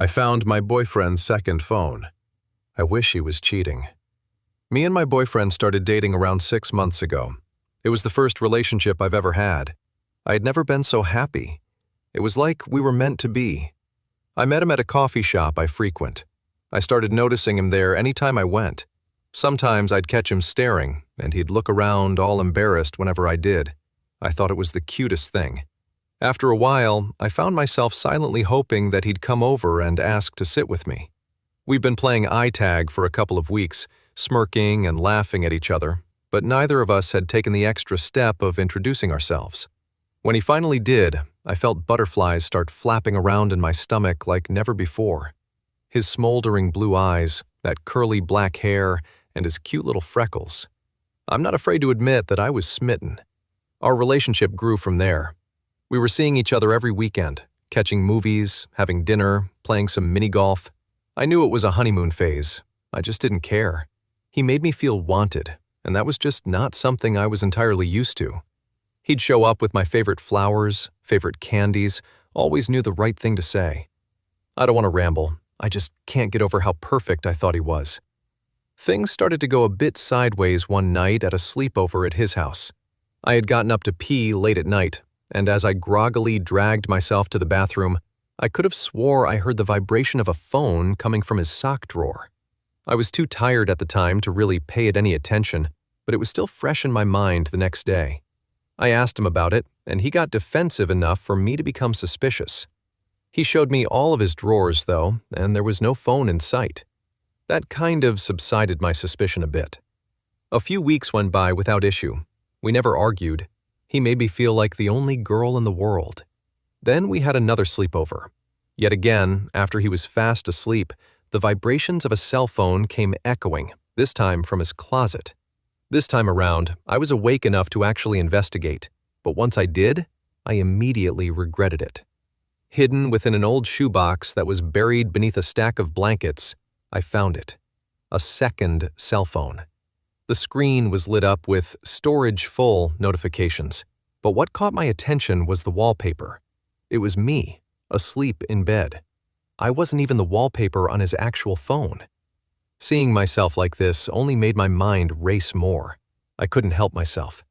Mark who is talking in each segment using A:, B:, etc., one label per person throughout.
A: I found my boyfriend's second phone. I wish he was cheating. Me and my boyfriend started dating around 6 months ago. It was the first relationship I've ever had. I had never been so happy. It was like we were meant to be. I met him at a coffee shop I frequent. I started noticing him there anytime I went. Sometimes I'd catch him staring, and he'd look around all embarrassed whenever I did. I thought it was the cutest thing. After a while, I found myself silently hoping that he'd come over and ask to sit with me. We'd been playing eye tag for a couple of weeks, smirking and laughing at each other, but neither of us had taken the extra step of introducing ourselves. When he finally did, I felt butterflies start flapping around in my stomach like never before. His smoldering blue eyes, that curly black hair, and his cute little freckles. I'm not afraid to admit that I was smitten. Our relationship grew from there. We were seeing each other every weekend, catching movies, having dinner, playing some mini golf. I knew it was a honeymoon phase. I just didn't care. He made me feel wanted, and that was just not something I was entirely used to. He'd show up with my favorite flowers, favorite candies, always knew the right thing to say. I don't want to ramble. I just can't get over how perfect I thought he was. Things started to go a bit sideways one night at a sleepover at his house. I had gotten up to pee late at night, and as I groggily dragged myself to the bathroom, I could have swore I heard the vibration of a phone coming from his sock drawer. I was too tired at the time to really pay it any attention, but it was still fresh in my mind the next day. I asked him about it, and he got defensive enough for me to become suspicious. He showed me all of his drawers, though, and there was no phone in sight. That kind of subsided my suspicion a bit. A few weeks went by without issue. We never argued. He made me feel like the only girl in the world. Then we had another sleepover. Yet again, after he was fast asleep, the vibrations of a cell phone came echoing, this time from his closet. This time around, I was awake enough to actually investigate, but once I did, I immediately regretted it. Hidden within an old shoebox that was buried beneath a stack of blankets, I found it. A second cell phone. The screen was lit up with "storage full" notifications, but what caught my attention was the wallpaper. It was me, asleep in bed. I wasn't even the wallpaper on his actual phone. Seeing myself like this only made my mind race more. I couldn't help myself.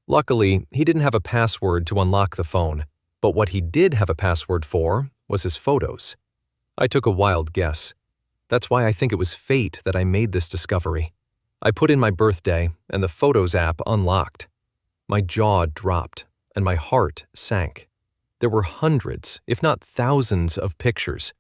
A: Luckily, he didn't have a password to unlock the phone, but what he did have a password for was his photos. I took a wild guess. That's why I think it was fate that I made this discovery. I put in my birthday, and the Photos app unlocked. My jaw dropped, and my heart sank. There were hundreds, if not thousands, of pictures,